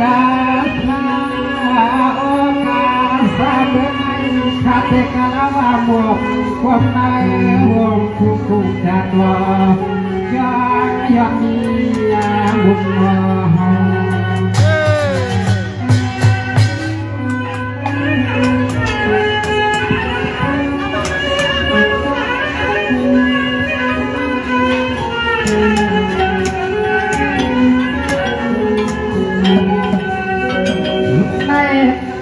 กาสาโอกาสาเดินข้าเตกาลาวาหมวกความในวงคุ้มจัดว่ายามียาบุญ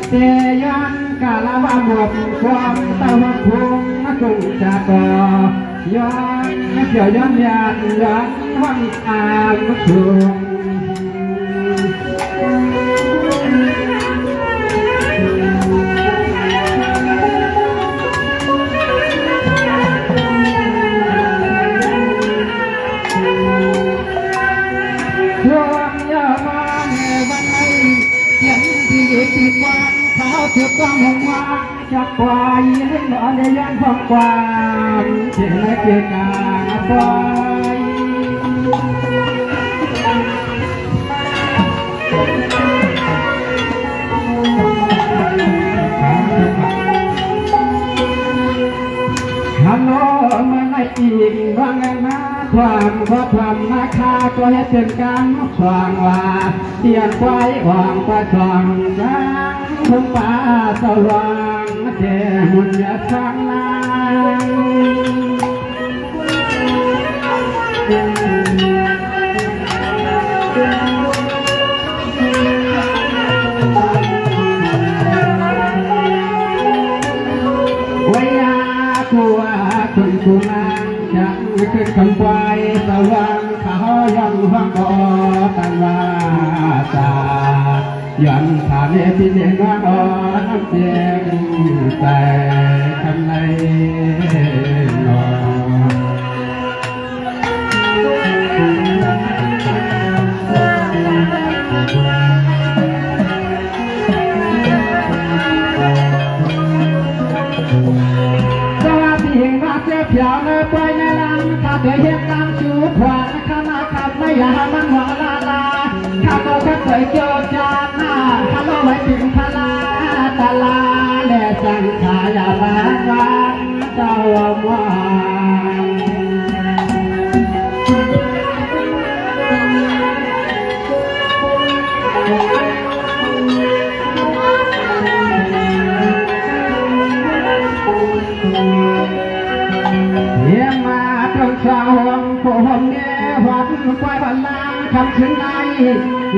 เตยันกาลาวาบวกความตะวันพุ่งจงจะก่อย้อนเกี่ยวย้อนยานย้อนวันอาบุชุงช่วงยามาเมื่อวันไหนยังที่ที่วันเขาถือต้องหงว่าจะปล่อยให้หล่อในยันของความเชื่อเกี่ยวกับปล่อยฮัลโหลเมื่อไหร่อีกว่าไงนะความราคาตัวให้เป็นการสว่างว่าเตียนไว้หวังประชองรังทุ่งป่าสว่างเทมุนยาสังนางวิยาตัวคุณกุมารจังขึ้นคำไว้สว่างเขายังฟังก่อตันว่าตายันขาเนพิเนงอ่อนน้ำเสียงแต่คำในนอเพียงเลยไปในลังข้าเคยเห็นตามชูขวานข้ามาขับไม่อยากมันหัวลาลาข้าก็เคยเจอจานหน้าข้าโลไว้ถึงพลาตาลาและสังขายาบานวันเจ้าว่าสาวผมเนี่ยวันควายบันลางคำถึงใน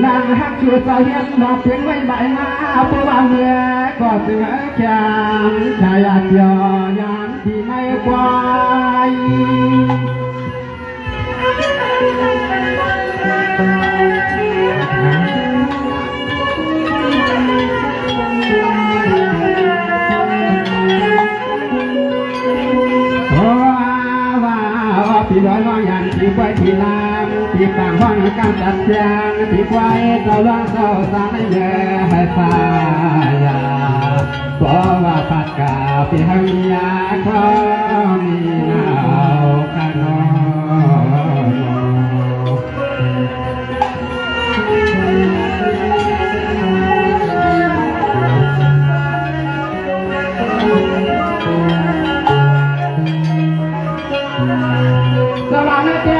นางฮักชูสาวเห็นดอกเพียงไว้ใบหน้าผู้ว่าเมื่อก็เสือแขนชายาเจียยามที่ไม่ควายที่ร้อยร้อยยันที่ไว้ที่น้ำที่ต่างห้องการจัดแจงที่ไว้เราล้างเราสร้างให้เยอะให้ฟ้ายาเพราะว่าพัดกาที่หังยาเขามีหนาวข้างน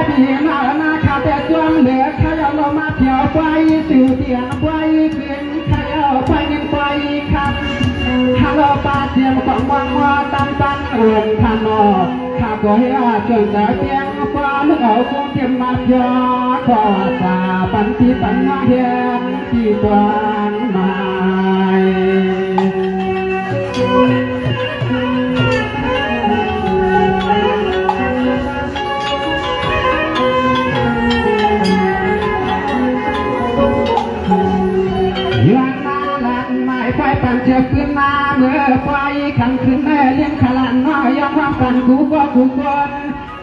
ที่นานาข้าแต่จวนเหลือข้าเอาลงมาเที่ยวไปสื่อเตียนไปขึ้นข้าเอาไปเงินไปขับข้าเราปาเทียมของวังว่าตั้งปั้นเรือนข้านอกข้าก็ให้อาจนแต่เพียงฟ้าลึกเอาคงเทียมมาเยอะขอตาปันที่ปันมาเห็นที่กว้างไม้ปั่นเชือกขึ้นมาเมื่อไฟขันขึ้นแม่เลี้ยงขลันน้อยยอมรับกันกูก็กูคน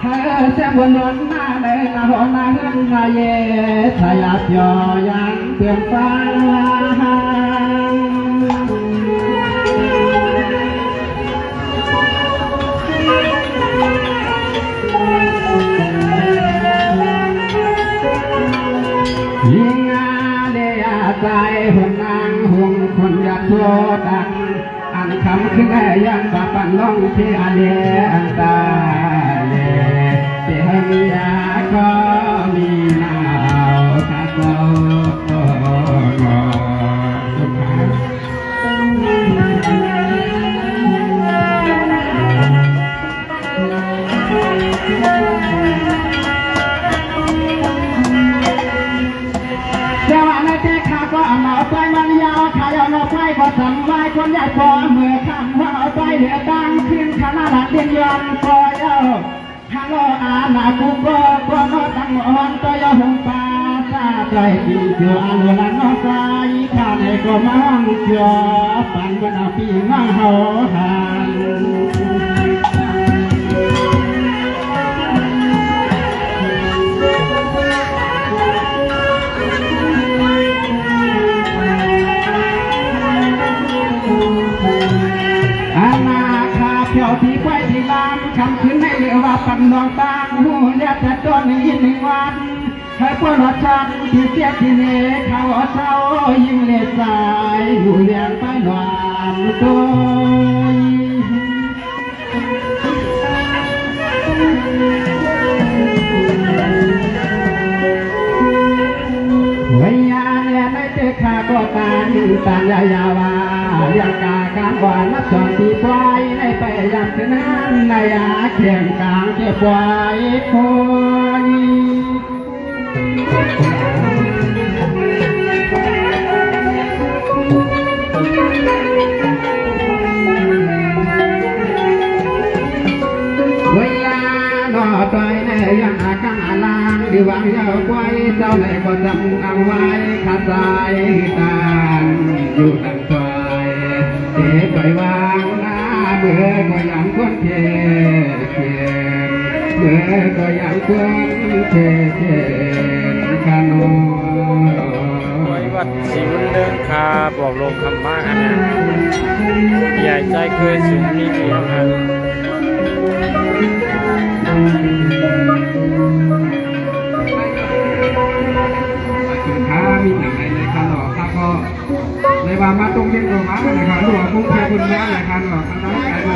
เธอแซ่บวนนหน้าเลยนาหอนาเฮือนนาเย่ชายาเปียวยังเปลี่ยนฟ้า ใจหุ่นนางหุ่นคนอยากโทษอันคำขึ้นได้ยังบาปันน้องที่อันเดียอันตายเสียงยาก็มีหนาวข้าก็สุขก็เอาไปมันยาวขายเอาไปก็ทำไว้คนใหญ่พอเมื่อคำว่าเอาไปเหลือตังขึ้นขนาดเดียนยันคอยเอาฮัลโหลอาณาคุก็มาตั้งอ่อนตัวยาหงปลาซาใจปีเสืออันโบราณน้องใจข้าในก็มาห้องเสือปันวันเอาปีมาเฮาหันเที่ยวที่ไปที่ลานคำคืนให้เรือว่าปันนองตางหูเรียกแต่ต้นอีกหนึ่งวันให้พวกเราชันที่เสียที่เนเขาเศร้ายิ่งเล็ดสายหูเลี้ยงไปหวานตัววิญญาณเนี่ยไม่เจอข้าก็ตานยาวาอย่างกาการหวานนับสอนที่ปลายในไปอย่างเช่นนั้นในอาเขียงกลางเก็บไว้คนวิญญาณนอใจในอย่างอาการอลางดีวางยาวไว้เจ้าในก็จำเอาไว้ขาดสายตานอยู่ดังไฟเจ็บไปวางหน้าเมื่อก็ยังควรเทียนเมื่อก็ยังควรเทียนกันโอ้ยวัดสิวเรื่องคาบอกลงคำมากอันนี้ใหญ่ใจเคยสูงนี่เดียวครับมีอย่างไรในการหลอกข้าก็ในว่ามาตรงเย็นตรงมาในการหลอกคุ้มเทคุณแม่ในการหลอกคณะอะไร